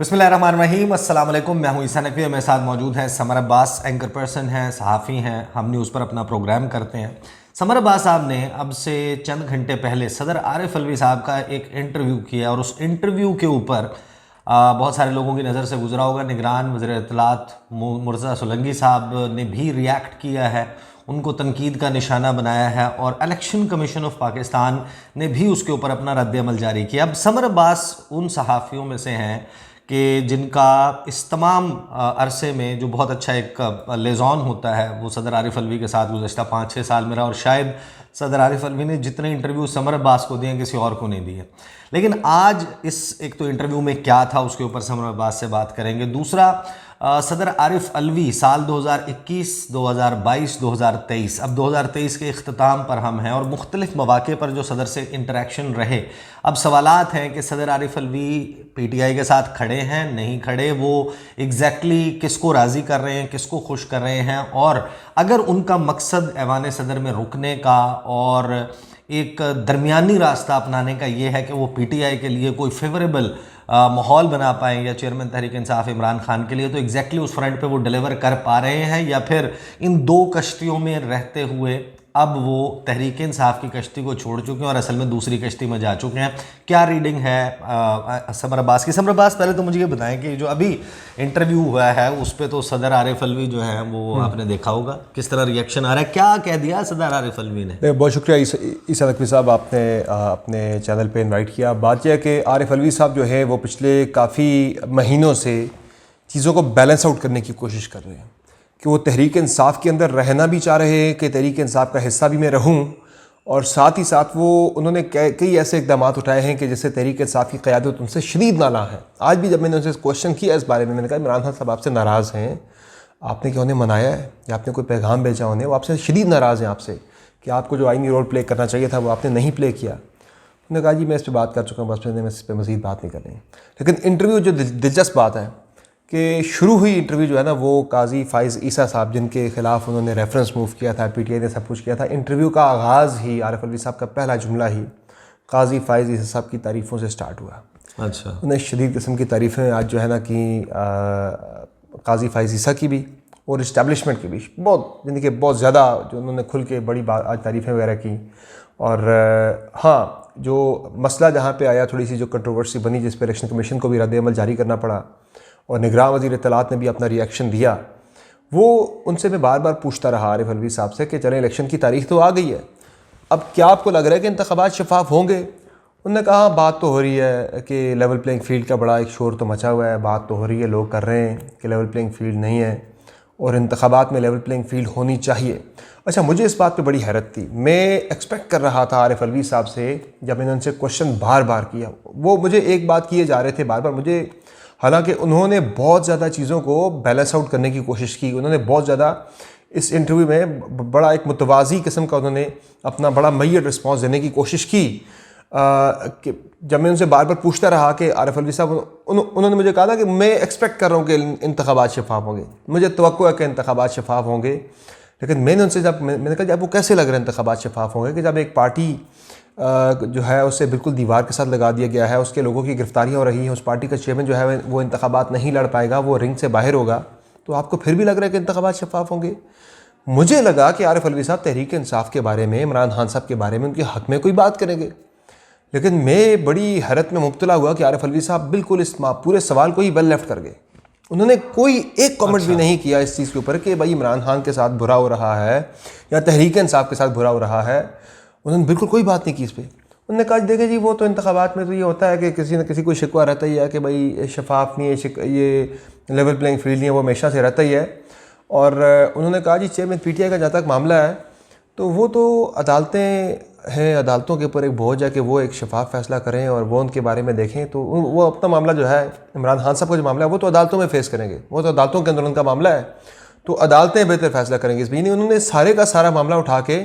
बिस्मिल्लाहिर्रहमानिर्रहीम, अस्सलाम वालेकुम। मैं हूं ईसा नकवी, मेरे साथ मौजूद हैं समर अब्बास। एंकर पर्सन हैं, सहाफ़ी हैं, हम न्यूज़ पर अपना प्रोग्राम करते हैं। समर अब्बास साहब ने अब से चंद घंटे पहले सदर आरिफ अलवी साहब का एक इंटरव्यू किया और उस इंटरव्यू के ऊपर बहुत सारे लोगों की नज़र से गुजरा होगा। निगरान वज़ीर इत्तलात मुर्तज़ा सोलंकी साहब ने भी रिएक्ट किया है, उनको तनकीद का निशाना बनाया है और इलेक्शन कमीशन ऑफ पाकिस्तान ने भी उसके ऊपर अपना रद्द-ए-अमल जारी किया। अब समर अब्बास उन सहाफ़ियों में से हैं कि जिनका इस तमाम अरसे में जो बहुत अच्छा एक लेज़ॉन होता है वो सदर आरिफ अलवी के साथ गुज़श्ता 5-6 साल में रहा और शायद सदर आरिफ अलवी ने जितने इंटरव्यू समर अब्बास को दिए किसी और को नहीं दिए। लेकिन आज इस एक तो इंटरव्यू में क्या था उसके ऊपर समर अब्बास से बात करेंगे। दूसरा, सदर आरिफ अलवी साल 2021, 2022, 2023, अब 2023 के इख्तिताम पर हम हैं और मुख्तलिफ मौक़े पर जो सदर से इंटरेक्शन रहे। अब सवालात हैं कि सदर आरिफ अलवी PTI के साथ खड़े हैं, नहीं खड़े, वो एग्जैक्टली किसको राज़ी कर रहे हैं, किसको खुश कर रहे हैं, और अगर उनका मकसद ऐवान सदर में रुकने का और एक दरमियानी रास्ता अपनाने का ये है कि वो PTI के लिए कोई फेवरेबल माहौल बना पाएँ या चेयरमैन तहरीक इंसाफ इमरान खान के लिए, तो एग्जैक्टली उस फ्रंट पे वो डिलीवर कर पा रहे हैं या फिर इन दो कश्तियों में रहते हुए अब वो तहरीक इंसाफ की कश्ती को छोड़ चुके हैं और असल में दूसरी कश्ती में जा चुके हैं। क्या रीडिंग है समर अब्बास की? समर अब्बास, पहले तो मुझे ये बताएं कि जो अभी इंटरव्यू हुआ है उस पर तो सदर आरिफ अलवी जो है वो आपने देखा होगा, किस तरह रिएक्शन आ रहा है, क्या कह दिया सदर आरिफ अलवी ने? बहुत शुक्रिया ईसा नकवी साहब, आपने अपने चैनल पे इनवाइट किया। बात यह है कि आरिफ अलवी साहब जो है वो पिछले काफ़ी महीनों से चीज़ों को बैलेंस आउट करने की कोशिश कर रहे हैं कि वो तहरीक इंसाफ के अंदर रहना भी चाह रहे हैं कि तहरीक इंसाफ का हिस्सा भी मैं रहूं, और साथ ही साथ वो उन्होंने कई ऐसे इकदाम उठाए हैं कि जैसे तहरीक इंसाफ की क़यादत उनसे शदीद नाला है। आज भी जब मैंने उनसे क्वेश्चन किया इस बारे में, मैंने कहा इमरान खान साहब आपसे नाराज़ हैं, आपने क्या उन्हें मनाया है या आपने कोई पैगाम भेजा उन्हें? वो आपसे शदीद नाराज़ हैं आपसे कि आपको जो आईनी रोल प्ले करना चाहिए था वो आपने नहीं प्ले किया। उन्होंने कहा जी मैं इस पर बात कर चुका हूँ, बस मैं इस पर मज़ीद बात नहीं कर रही। लेकिन इंटरव्यू जो दिलचस्प बात है कि शुरू हुई इंटरव्यू जो है ना वो काजी फ़ाइज़ ईसा साहब, जिनके ख़िलाफ़ उन्होंने रेफरेंस मूव किया था, PTI ने सब कुछ किया था, इंटरव्यू का आगाज़ ही आरिफ अलवी साहब का पहला जुमला ही काजी फ़ाइज़ ईसा साहब की तारीफ़ों से स्टार्ट हुआ। अच्छा। उन्हें शदीद किस्म की तारीफ़ें आज जो है ना कि काजी फ़ाइज़ ईसा की भी और इस्टेब्लिशमेंट की भी बहुत, यानी कि बहुत ज़्यादा जो उन्होंने खुल के बड़ी बात आज तारीफ़ें वगैरह की। और हाँ, जो मसला जहाँ पे आया, थोड़ी सी जो कंट्रोवर्सी बनी जिस पर इलेक्शन कमीशन को भी रद्द-ए-अमल जारी करना पड़ा और निगरान वज़ीर इत्तलात ने भी अपना रिएक्शन दिया, वो उनसे मैं बार बार पूछता रहा आरिफ अलवी साहब से कि चलें इलेक्शन की तारीख तो आ गई है, अब क्या आपको लग रहा है कि इंतखाबात शफाफ होंगे? उन्होंने कहा बात तो हो रही है कि लेवल प्लेइंग फील्ड का बड़ा एक शोर तो मचा हुआ है, बात तो हो रही है, लोग कर रहे हैं कि लेवल प्लेइंग फील्ड नहीं है और इंतखाबात में लेवल प्लेइंग फील्ड होनी चाहिए। अच्छा, मुझे इस बात पे बड़ी हैरत थी। मैं एक्सपेक्ट कर रहा था आरिफ अलवी साहब से, जब मैंने उनसे क्वेश्चन बार बार किया, वो मुझे एक बात किए जा रहे थे बार बार, मुझे, हालांकि उन्होंने बहुत ज़्यादा चीज़ों को बैलेंस आउट करने की कोशिश की, उन्होंने बहुत ज़्यादा इस इंटरव्यू में बड़ा एक मुतवाज़ी किस्म का उन्होंने अपना बड़ा मैय्यत रिस्पॉन्स देने की कोशिश की। कि जब मैं उनसे बार बार पूछता रहा कि आरिफ अलवी साहब, उन्होंने मुझे कहा था कि मैं एक्सपेक्ट कर रहा हूँ कि इंतखाबात शफाफ होंगे, मुझे तवक्को है कि इंतखाबात शफाफ होंगे। लेकिन मैंने उनसे जब मैंने कहा जब वो कैसे लग रहे हैं इंतखाबात शफाफ होंगे, कि जब एक पार्टी जो है उससे बिल्कुल दीवार के साथ लगा दिया गया है, उसके लोगों की गिरफ्तारियाँ हो रही हैं, उस पार्टी का चेयरमैन जो है वो इंतखाबात नहीं लड़ पाएगा, वो रिंग से बाहर होगा, तो आपको फिर भी लग रहा है कि इंतखाबात शफाफ होंगे? मुझे लगा कि आरिफ अलवी साहब तहरीक इंसाफ के बारे में, इमरान खान साहब के बारे में, उनके हक़ में कोई बात करेंगे। लेकिन मैं बड़ी हैरत में मुब्तला हुआ कि आरिफ अलवी साहब बिल्कुल इस पूरे सवाल को ही वेल लेफ्ट कर गए। उन्होंने कोई एक कमेंट भी नहीं किया इस चीज़ के ऊपर कि भाई इमरान खान के साथ बुरा हो रहा है या तहरीक इंसाफ के साथ बुरा हो रहा है। उन्होंने बिल्कुल कोई बात नहीं की इस पर। उन्होंने कहा देखे जी वो तो इंतखाबात में तो ये होता है कि किसी न किसी को शिकवा रहता ही है कि भाई शफाफ नहीं है, ये लेवल प्लेइंग फील्ड नहीं है, वो हमेशा से रहता ही है। और उन्होंने कहा जी चेयरमैन PTI का जहाँ तक मामला है तो वो तो अदालतें हैं, अदालतों के ऊपर एक बोझ है कि वो एक शफाफ फैसला करें और वो उनके बारे में देखें, तो वो अपना मामला जो है इमरान खान साहब का जो मामला है वो तो अदालतों में फेस करेंगे, वो तो अदालतों के अंदर उनका मामला है, तो अदालतें बेहतर फैसला करेंगी। इस नहीं, उन्होंने सारे का सारा मामला उठा के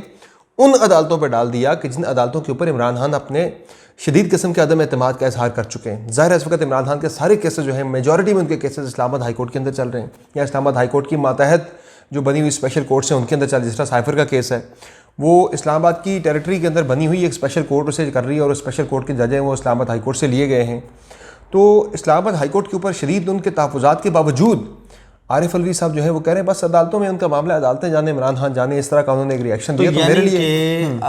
उन अदालतों पर डाल दिया कि जिन अदालतों के ऊपर इमरान खान अपने शदीद किस्म के अदम एतमाद का इजहार कर चुके हैं। ज़ाहिर है इस वक्त इमरान खान के सारे केसेस जो हैं, मेजॉरिटी में उनके केसेस इस्लामाबाद हाई कोर्ट के अंदर चल रहे हैं या इस्लामाबाद हाई कोर्ट की मातहत जो बनी हुई स्पेशल कोर्ट्स हैं उनके अंदर चल, जिस तरह साइफर का केस है वो इस्लामाबाद की टेरिटरी के अंदर बनी हुई एक स्पेशल कोर्ट उसे कर रही है और स्पेशल कोर्ट के जज हैं वो इस्लामाबाद हाई कोर्ट से लिए गए हैं। तो इस्लामाबाद हाई कोर्ट के ऊपर शदीद उनके तहफ़्फ़ुज़ात के बावजूद आरिफ अलवी साहब जो है वो कह रहे हैं बस अदालतों में उनका मामला, अदालतें जाने, इमरान खान जाने, इस तरह का उन्होंने एक रिएक्शन दिया। तो मेरे लिए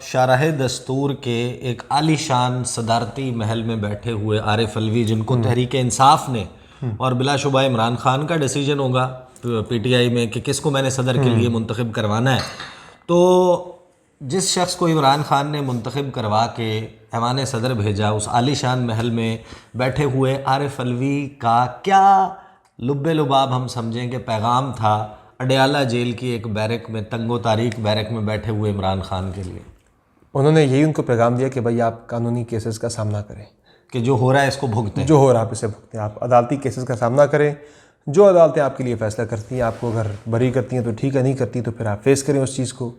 शाराह दस्तूर के एक आलीशान सदारती महल में बैठे हुए आरिफ अलवी, जिनको तहरीक इंसाफ ने और बिलाशुबा इमरान खान का डिसीजन होगा पीटीआई में कि किसको मैंने सदर के लिए मुंतखब करवाना है, तो जिस शख्स को इमरान खान ने मुंतखब करवा के ऐवान सदर भेजा, उस आलीशान महल में बैठे हुए आरिफ अलवी का क्या लुब्बे लुबाब हम समझें कि पैगाम था अडयाला जेल की एक बैरक में, तंगो तारीख बैरक में बैठे हुए इमरान खान के लिए? उन्होंने यही उनको पैगाम दिया कि भाई आप कानूनी केसेस का सामना करें, कि जो हो रहा है इसको भुगतें, जो हो रहा है आप इसे भुगतें, आप अदालती केसेस का सामना करें, जो अदालतें आपके लिए फ़ैसला करती हैं, आपको अगर बरी करती हैं तो ठीक है, नहीं करती तो फिर आप फेस करें उस चीज़ को।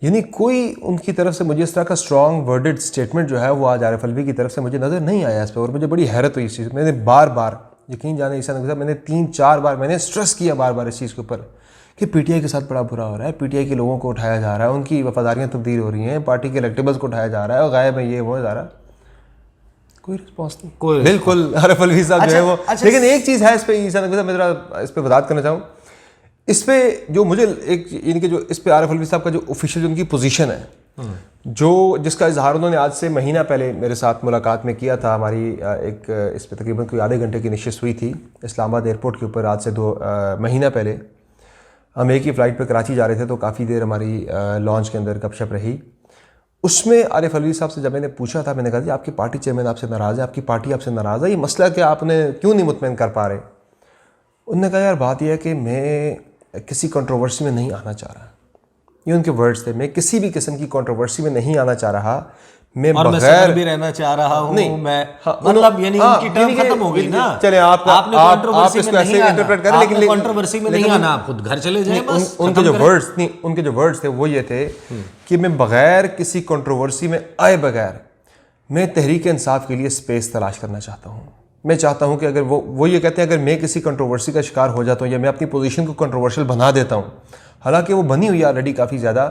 यानी कोई उनकी तरफ से मुझे इस तरह का स्ट्रॉन्ग वर्डेड स्टेटमेंट जो है वो आज आरिफ अलवी की तरफ से मुझे नज़र नहीं आया इस पर, और मुझे बड़ी हैरत हुई इस चीज़। मैंने बार बार, यकीन जाने ईसा नकवी साहब, मैंने 3-4 बार मैंने स्ट्रेस किया बार बार इस चीज़ के ऊपर कि पीटीआई के साथ बड़ा बुरा हो रहा है, पीटीआई के लोगों को उठाया जा रहा है, उनकी वफादारियाँ तब्दील हो रही हैं, पार्टी के इलेक्टेबल्स को उठाया जा रहा है और गायब है, ये वो जा रहा है, कोई रिस्पॉन्स नहीं, कोई बिल्कुल। आरिफ अलवी साहब जो है वो, लेकिन एक चीज़ है इस पर ईसा नकवी साहब, मैं ज़रा इस पर वजाहत करना चाहूँ। इस पर जो मुझे एक इनके जो इस पर आरिफ अलवी साहब का जो ऑफिशियल उनकी पोजीशन है, जो जिसका इजहार उन्होंने आज से महीना पहले मेरे साथ मुलाकात में किया था, हमारी एक इस पर तकरीबन कोई आधे घंटे की नशिस्त हुई थी इस्लामाबाद एयरपोर्ट के ऊपर आज से 2 महीना पहले। हम एक ही फ़्लाइट पर कराची जा रहे थे, तो काफ़ी देर हमारी लॉन्च के अंदर गपशप रही। उसमें आरिफ अलवी साहब से जब मैंने पूछा था, मैंने कहा जी आपकी पार्टी चेयरमैन आपसे नाराज़ है, आपकी पार्टी आपसे नाराज़ है, ये मसला क्या, आपने क्यों नहीं मुतमईन कर पा रहे? उन्होंने कहा यार बात यह है कि मैं किसी कंट्रोवर्सी में नहीं आना चाह रहा। ये उनके वर्ड्स थे, मैं किसी भी किस्म की कंट्रोवर्सी में नहीं आना चाह रहा, मैं और मैं सदर भी रहना चाह रहा हूं, नहीं, मैं मतलब यानी उनकी टर्म खत्म हो गई ना। चले आप इसको ऐसे इंटरप्रेट करें, लेकिन कंट्रोवर्सी में नहीं आना, आप खुद घर चले जाएं बस। उनके जो वर्ड्स थे वो ये थे कि मैं बगैर किसी कंट्रोवर्सी में आए बगैर मैं तहरीक इंसाफ के लिए स्पेस तलाश करना चाहता हूँ। मैं चाहता हूँ कि अगर वो ये कहते हैं अगर मैं किसी कंट्रोवर्सी का शिकार हो जाता हूँ या मैं अपनी पोजीशन को कंट्रोवर्शियल बना देता हूँ, हालांकि वो बनी हुई है ऑलरेडी काफ़ी ज़्यादा,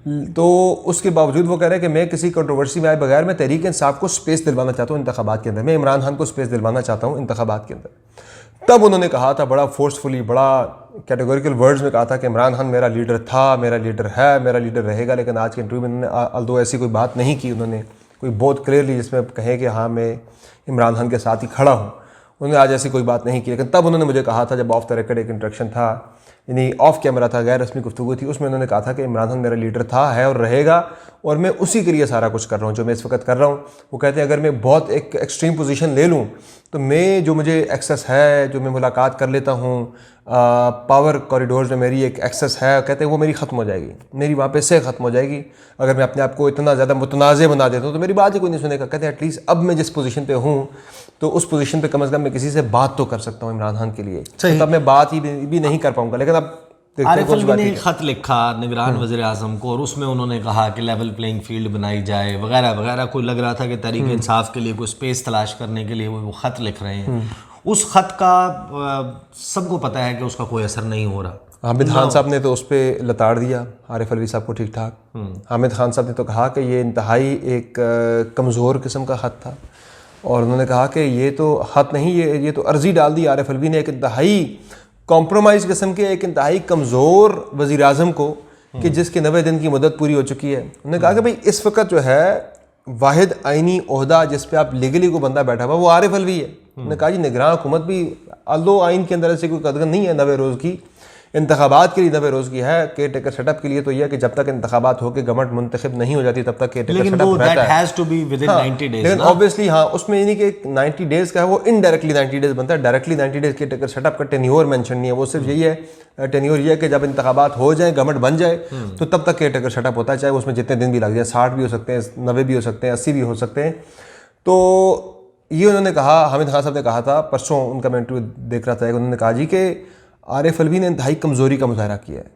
तो उसके बावजूद वो कह रहे हैं कि मैं किसी कंट्रोवर्सी में आए बगैर मैं तहरीक इंसाफ को स्पेस दिलवाना चाहता हूँ इंतखाबात के अंदर, मैं इमरान खान को स्पेस दिलवाना चाहता हूँ इंतखाबात के अंदर। तब उन्होंने कहा था बड़ा फोर्सफुली, बड़ा कैटेगोरिकल वर्ड्स में कहा था कि इमरान खान मेरा लीडर था, मेरा लीडर है, मेरा लीडर रहेगा। लेकिन आज के इंटरव्यू में उन्होंने अल्दो ऐसी कोई बात नहीं की उन्होंने, कोई बहुत क्लियरली जिसमें कहें कि हाँ मैं इमरान खान के साथ ही खड़ा हूँ, उन्होंने आज ऐसी कोई बात नहीं की। लेकिन तब उन्होंने मुझे कहा था, जब ऑफ द रिकॉर्ड एक इंटरेक्शन था, यानी ऑफ कैमरा था, गैर रस्मी गुफ्तगू थी, उसमें उन्होंने कहा था कि इमरान खान मेरा लीडर था, है और रहेगा, और मैं उसी के लिए सारा कुछ कर रहा हूँ जो मैं इस वक्त कर रहा हूँ। वो कहते हैं अगर मैं बहुत एक एक्सट्रीम पोजीशन ले लूँ तो मैं जो मुझे एक्सेस है, जो मैं मुलाकात कर लेता हूँ, पावर कॉरिडोर्स में मेरी एक एक्सेस है, कहते हैं वो मेरी ख़त्म हो जाएगी, मेरी वहाँ पे से ख़त्म हो जाएगी अगर मैं अपने आप को इतना ज़्यादा मुतनाज़ बना देता हूँ, तो मेरी बात ही कोई नहीं सुनेगा। कहते हैं एटलीस्ट अब मैं जिस पोजीशन पे हूँ तो उस पोजीशन पे कम से कम मैं किसी से बात तो कर सकता हूँ इमरान खान के लिए, तो तब मैं बात ही भी नहीं कर पाऊँगा। लेकिन अब आरिफ अलवी ने एक ख़त लिखा निगरान वज़ीर आज़म को, और उसमें उन्होंने कहा कि लेवल प्लेइंग फील्ड बनाई जाए वगैरह वगैरह। कोई लग रहा था कि तहरीक इंसाफ के लिए कोई स्पेस तलाश करने के लिए वो ख़त लिख रहे हैं। उस ख़त का सबको पता है कि उसका कोई असर नहीं हो रहा। हामिद खान साहब ने तो उस पर लताड़ दिया आरिफ अलवी साहब को ठीक ठाक। हामिद खान साहब ने तो कहा कि ये इंतहाई एक कमज़ोर किस्म का ख़त था, और उन्होंने कहा कि ये तो ख़त नहीं, ये तो अर्ज़ी डाल दी आरिफ अलवी ने एक इंतहाई कॉम्प्रोमाइज़ किस्म के, एक इंतहाई कमज़ोर वज़ीर आज़म को कि जिसके 90 दिन की मुद्दत पूरी हो चुकी है। उन्होंने कहा कि भाई इस वक्त जो है वाहिद आइनी ओहदा जिस पे आप लीगली को बंदा बैठा हुआ वो आरिफ अलवी है। उन्होंने कहा जी निगरान हुकूमत भी अल्दो आइन के अंदर ऐसे कोई कदर नहीं है 90 रोज़ की, इंतखाबात के लिए 90 रोज़ की है, केयर टेकर सेटअप के लिए तो यह कि जब तक इंतखाबात होकर गवर्नमेंट मुंतखब नहीं हो जाती तब तक केयर टेकर सेटअप रहता है। लेकिन ऑब्वियसली हाँ उसमें यानी कि 90 डेज़ का है, वो इनडायरेक्टली 90 डेज़ बनता है, directly 90 days care taker setup का टेन्योर मेंशन नहीं है। वो सिर्फ यही है, टेन्योर ये है कि जब इंतखाबात हो जाए, गवर्नमेंट बन जाए, तो तब तक केयर टेकर सेटअप होता है, चाहे उसमें जितने दिन भी लग जाए, 60 भी हो सकते हैं, 90 भी हो सकते हैं, 80 भी हो सकते हैं। तो ये उन्होंने कहा, हामिद खान साहब ने कहा था, परसों उनका मैं इंटरव्यू देख रहा था, उन्होंने कहा जी कि आरिफ अलवी ने इंतहाई कमज़ोरी का मुजाहरा किया है।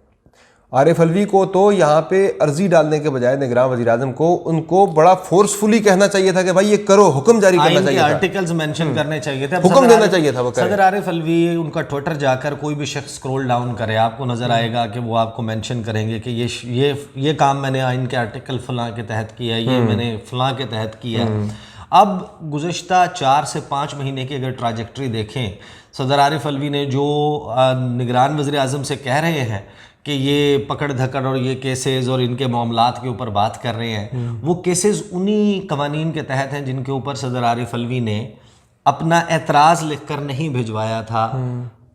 आरिफ अलवी को तो यहाँ पे अर्जी डालने के बजाय निगरान वज़ीर आज़म को उनको बड़ा फोर्सफुली कहना चाहिए था कि भाई ये करो, हुक्म जारी करना चाहिए था, आर्टिकल्स मेंशन करने चाहिए थे, हुक्म देना चाहिए था। वो सदर आरिफ अलवी उनका ट्विटर जाकर कोई भी शख्स स्क्रॉल डाउन करे, आपको नजर आएगा कि वो आपको मेंशन करेंगे कि ये काम मैंने आइन के आर्टिकल फलां के तहत किया है, ये मैंने फलां के तहत किया है। अब गुज़श्ता 4 से 5 महीने की अगर ट्राजेक्ट्री देखें, सदर आरिफ अलवी ने जो निगरान वज़ीर आज़म से कह रहे हैं कि ये पकड़ धकड़ और ये केसेस और इनके मामलात के ऊपर बात कर रहे हैं, वो केसेस उन्हीं कवानीन के तहत हैं जिनके ऊपर सदर आरिफ अलवी ने अपना एतराज़ लिख कर नहीं भिजवाया था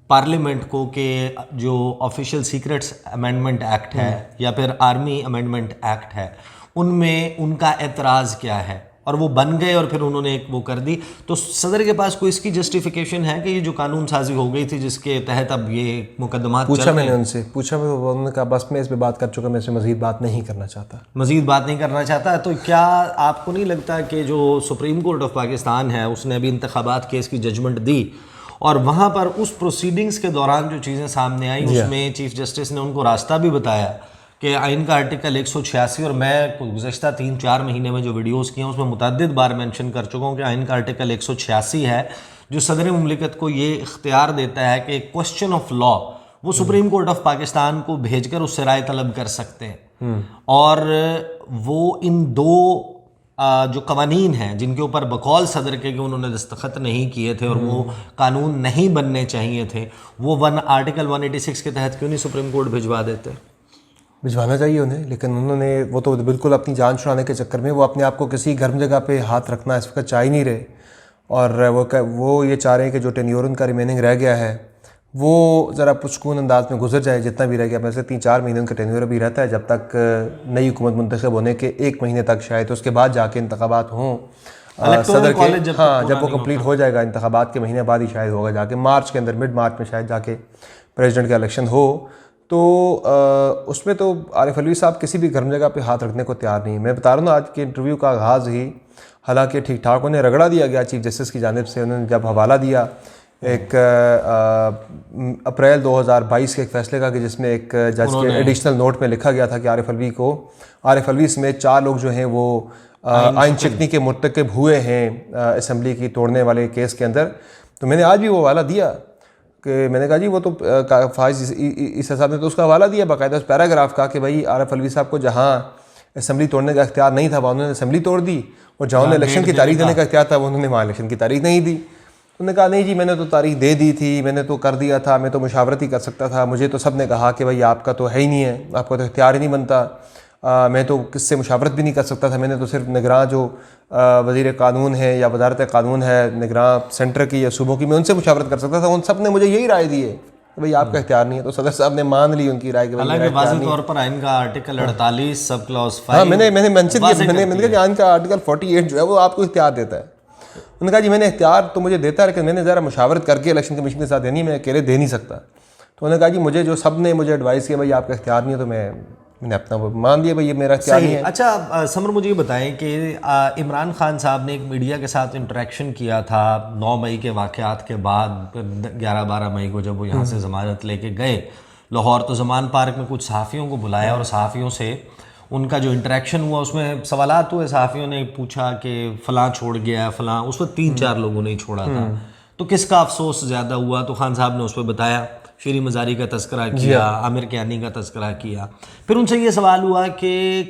पार्लियामेंट को कि जो ऑफिशियल सीक्रेट्स अमेंडमेंट एक्ट है या फिर आर्मी अमेंडमेंट एक्ट है उनमें उनका एतराज़ क्या है, और वो बन गए और फिर उन्होंने एक वो कर दी। तो सदर के पास कोई इसकी जस्टिफिकेशन है कि ये जो कानून साजी हो गई थी जिसके तहत अब ये मुकदमा पूछा मैंने उनसे, उन्होंने कहा बस मैं इस पर बात कर चुका, मैं इसमें मज़ीद बात नहीं करना चाहता, मज़ीद बात नहीं करना चाहता। तो क्या आपको नहीं लगता कि जो सुप्रीम कोर्ट ऑफ पाकिस्तान है उसने अभी इंतखाबात केस की जजमेंट दी और वहाँ पर उस प्रोसीडिंग्स के दौरान जो चीज़ें सामने आई उसमें चीफ जस्टिस ने उनको रास्ता भी बताया कि आइन का आर्टिकल 186, और मैं गुज़श्ता 3-4 महीने में जो वीडियोस किए हैं उसमें मुतअद्दिद बार मेंशन कर चुका हूँ कि आइन का आर्टिकल 186 है जो सदर मुमलिकत को ये इख्तियार देता है कि क्वेश्चन ऑफ लॉ वो सुप्रीम कोर्ट ऑफ पाकिस्तान को भेजकर उससे राय तलब कर सकते हैं। और वो इन दो जो कवानीन हैं जिनके ऊपर बकौल सदर के कि उन्होंने दस्तखत नहीं किए थे और वो कानून नहीं बनने चाहिए थे, वो आर्टिकल 186 के तहत क्यों नहीं सुप्रीम कोर्ट भिजवा देते? भिजवाना चाहिए उन्हें, लेकिन उन्होंने वो तो बिल्कुल अपनी जान छुड़ाने के चक्कर में वो अपने आप को किसी गर्म जगह पे हाथ रखना इस वक्त चाह ही नहीं रहे, और वो ये चाह रहे हैं कि जो टेन्योर उनका रिमेनिंग रह गया है वो ज़रा पुरसकून अंदाज में गुजर जाए, जितना भी रह गया। वैसे 3-4 महीने उनका टेन्योर भी रहता है जब तक नई हुकूमत मुंतखब होने के 1 महीने तक शायद, उसके बाद जाके इंतखाबात हों सदर के। हाँ, जब वो कंप्लीट हो जाएगा इंतखाबात के महीने बाद ही शायद होगा, जाके मार्च के अंदर, मिड मार्च में शायद जाके प्रेसिडेंट का इलेक्शन हो। तो उसमें तो आरिफ अलवी साहब किसी भी गर्म जगह पे हाथ रखने को तैयार नहीं। मैं बता रहा हूँ ना, आज के इंटरव्यू का आगाज़ ही हालांकि ठीक ठाक उन्हें रगड़ा दिया गया चीफ जस्टिस की जानिब से। उन्होंने जब हवाला दिया एक अप्रैल 2022 के एक फ़ैसले का कि जिसमें एक जज के एडिशनल नोट में लिखा गया था कि आरिफ अलवी समेत 4 लोग जो हैं वो आइन शिकनी के मुर्तकब हुए हैं असम्बली की तोड़ने वाले केस के अंदर। तो मैंने आज भी वो हवाला दिया कि मैंने कहा जी वो तो फाइज ईसा साहब ने तो उसका हवाला दिया बाकायदा उस पैराग्राफ का कि भाई आरिफ अलवी साहब को जहाँ असम्बली तोड़ने का इख्तियार नहीं था वहाँ उन्होंने असम्बली तोड़ दी, और जहाँ उन्हें इलेक्शन की तारीख देने का इख्तियार था वो उन्होंने वहाँ इलेक्शन की तारीख नहीं दी। उन्होंने कहा नहीं जी मैंने तो तारीख दे दी थी, मैंने तो कर दिया था, मैं तो मुशावरत ही कर सकता था, मुझे तो सब ने कहा कि भाई आपका तो है ही नहीं है, आपका तो इख्तियार ही नहीं बनता, मैं तो किससे मुशावरत भी नहीं कर सकता था, मैंने तो सिर्फ निगरान जो वज़ीर कानून है या वजारत कानून है निगरान सेंटर की या सूबों की, मैं उनसे मुशावरत कर सकता था। उन सब ने मुझे यही राय दी है कि भाई आपका इख्तियार नहीं है। तो सदर साहब ने मान ली उनकी राय कि हालांकि वाज़ेह तौर पर आइन का आर्टिकल 48 सब क्लॉज 5 हाँ मैंने मेंशन किया, मैंने कहा आइन का आर्टिकल 48 जो है वो आपको इख्तियार देता है। उन्होंने कहा जी मैंने इख्तियार तो मुझे देता है लेकिन मैंने ज़रा मुशावरत करके इलेक्शन कमीशन के साथ देनी, मैं अकेले दे नहीं सकता। तो उन्होंने कहा जी मुझे जो सब ने मुझे एडवाइस किया भाई आपका इख्तियार नहीं है, तो मैंने अपना मान लिया भाई ये मेरा इख्तियार नहीं है। अच्छा समर मुझे ये बताएं कि इमरान खान साहब ने एक मीडिया के साथ इंटरेक्शन किया था 9 मई के वाक़यात के बाद, 11-12 मई को जब वो यहाँ से ज़मानत लेके गए लाहौर, तो ज़मान पार्क में कुछ सहाफ़ियों को बुलाया और सहाफ़ियों से उनका जो इंटरेक्शन हुआ उसमें सवालात हुए। सहाफ़ियों ने पूछा कि फ़लाँ छोड़ गया फ़लाँ, उस वक्त 3-4 लोगों ने ही छोड़ा था, तो किसका अफसोस ज़्यादा हुआ? तो खान साहब ने उस पर बताया, शीरी मज़ारी का तज़किरा किया, आमिर कियानी का तज़किरा किया। फिर उनसे ये सवाल हुआ कि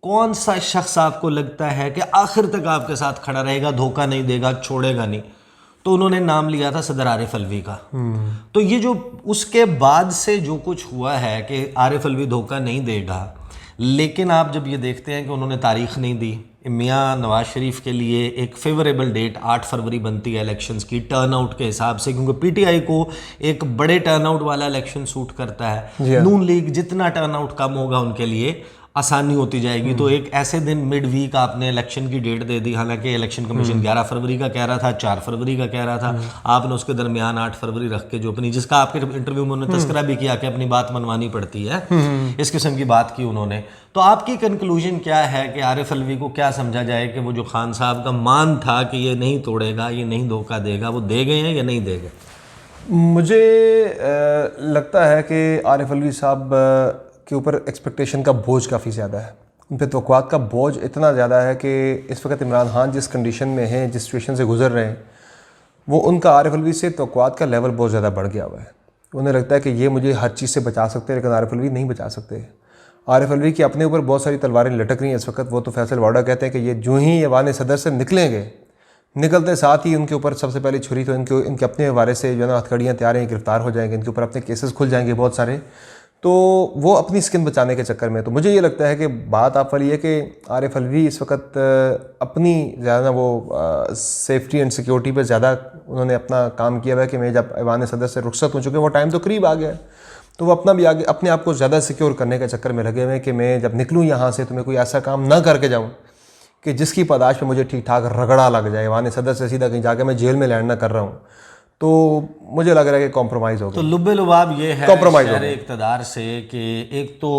कौन सा शख्स आपको लगता है कि आखिर तक आपके साथ खड़ा रहेगा, धोखा नहीं देगा, छोड़ेगा नहीं? तो उन्होंने नाम लिया था सदर आरिफ अलवी का। तो ये जो उसके बाद से जो कुछ हुआ है कि आरिफ अलवी धोखा नहीं देगा, लेकिन आप जब ये देखते हैं कि उन्होंने तारीख़ नहीं दी, मियाँ नवाज़ शरीफ के लिए एक फेवरेबल डेट 8 फरवरी बनती है इलेक्शंस की टर्नआउट के हिसाब से, क्योंकि पीटीआई को एक बड़े टर्नआउट वाला इलेक्शन सूट करता है। नून लीग जितना टर्नआउट कम होगा उनके लिए आसानी होती जाएगी। तो एक ऐसे दिन मिड वीक आपने इलेक्शन की डेट दे दी, हालांकि इलेक्शन कमीशन 11 फरवरी का कह रहा था, 4 फरवरी का कह रहा था, आपने उसके दरमियान 8 फरवरी रख के जो अपनी, जिसका आपके इंटरव्यू में उन्होंने तस्करा भी किया कि अपनी बात मनवानी पड़ती है, इस किस्म की बात की उन्होंने। तो आपकी कंक्लूजन क्या है कि आरिफ अलवी को क्या समझा जाए कि वो जो खान साहब का मान था कि ये नहीं तोड़ेगा, ये नहीं धोखा देगा, वो दे गए हैं या नहीं दे गए? मुझे लगता है कि आरिफ अलवी साहब के ऊपर एक्सपेक्टेशन का बोझ काफ़ी ज़्यादा है, उन पर तवक्कुआत का बोझ इतना ज़्यादा है कि इस वक्त इमरान खान जिस कंडीशन में हैं, जिस सिचुएशन से गुजर रहे हैं, वो उनका आरिफ अलवी से तवक्कुआत का लेवल बहुत ज़्यादा बढ़ गया हुआ है। उन्हें लगता है कि ये मुझे हर चीज़ से बचा सकते हैं, लेकिन आरिफ अलवी नहीं बचा सकते। आरिफ अलवी की अपने ऊपर बहुत सारी तलवारें लटक रही हैं इस वक्त। वो तो फैसल वाडा कहते हैं कि ये जो ही ऐवान सदर से निकलेंगे निकलते साथ ही उनके ऊपर सबसे पहली छुरी तो इनके अपने वारे से जो है ना हथकड़ियाँ तैयार हैं, गिरफ्तार हो जाएंगे, इनके ऊपर अपने केसेस खुल जाएंगे बहुत सारे। तो वो अपनी स्किन बचाने के चक्कर में, तो मुझे ये लगता है कि बात आप वाली है कि आरिफ अलवी इस वक्त अपनी ज़्यादा वो सेफ्टी एंड सिक्योरिटी पे ज़्यादा उन्होंने अपना काम किया हुआ है कि मैं जब ऐवान सदर से रुखसत हो चुके वो टाइम तो करीब आ गया है, तो वो अपना भी आगे अपने आप को ज़्यादा सिक्योर करने के चक्कर में लगे हुए हैं कि मैं जब निकलूँ यहाँ से तो मैं कोई ऐसा काम ना करके जाऊँ कि जिसकी पादाश पे मुझे ठीक ठाक रगड़ा लग जाए, ऐवान सदर से सीधा कहीं जाके मैं जेल में लैंड ना कर रहा हूँ। तो मुझे लग रहा है कि कॉम्प्रोमाइज़ हो गया। तो लुब्बे लुबाब ये है शहर इक़्तिदार से कि एक तो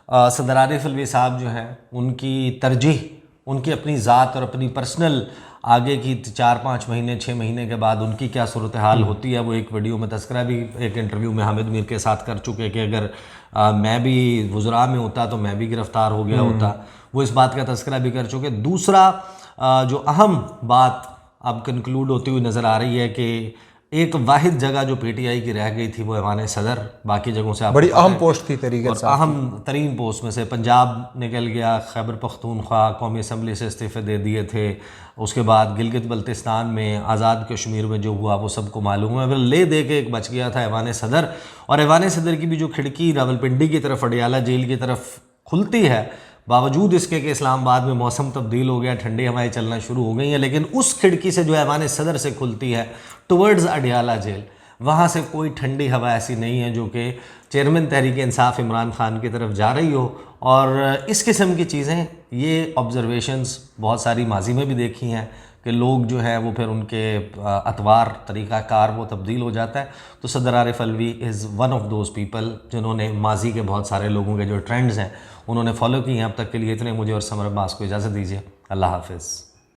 सदर आरिफ अलवी साहब जो हैं उनकी तरजीह उनकी अपनी ज़ात और अपनी पर्सनल आगे की 4-5 महीने 6 महीने के बाद उनकी क्या सूरत हाल होती है, वो एक वीडियो में तस्करा भी एक इंटरव्यू में हामिद मीर के साथ कर चुके कि अगर मैं भी वज़रा में होता तो मैं भी गिरफ़्तार हो गया होता, वो इस बात का तस्करा भी कर चुके। दूसरा जो अहम बात अब कंक्लूड होती हुई नज़र आ रही है कि एक वाहिद जगह जो पीटीआई की रह गई थी वो ऐवान सदर, बाकी जगहों से बड़ी अहम पोस्ट थी तरीके से, अहम तरीन पोस्ट में से पंजाब निकल गया, खैबर पख्तूनख्वा कौमी असम्बली से इस्तीफ़े दे दिए थे, उसके बाद गिलगित बल्तिस्तान में आज़ाद कश्मीर में जो हुआ वो सबको मालूम है। ले दे के एक बच गया था ऐवान सदर, और ऐवान सदर की भी जो खिड़की रावलपिंडी की तरफ अडियाला जेल की तरफ खुलती है, बावजूद इसके कि इस्लामाबाद में मौसम तब्दील हो गया, ठंडी हवाएं चलना शुरू हो गई हैं, लेकिन उस खिड़की से जो ऐवान सदर से खुलती है टुवर्ड्स अडियाला जेल, वहाँ से कोई ठंडी हवा ऐसी नहीं है जो कि चेयरमैन तहरीक इंसाफ इमरान खान की तरफ जा रही हो। और इस किस्म की चीज़ें, ये ऑब्जर्वेशंस बहुत सारी माजी में भी देखी हैं कि लोग जो है वो फिर उनके अतवार तरीक़ाकार वो तब्दील हो जाता है। तो सदर Arif Alvi is one of those people जिन्होंने माजी के बहुत सारे लोगों के जो ट्रेंड्स हैं उन्होंने फॉलो की हैं अब तक के लिए। इतने मुझे और समर अब्बास को इजाज़त दीजिए। अल्लाह हाफ़िज़।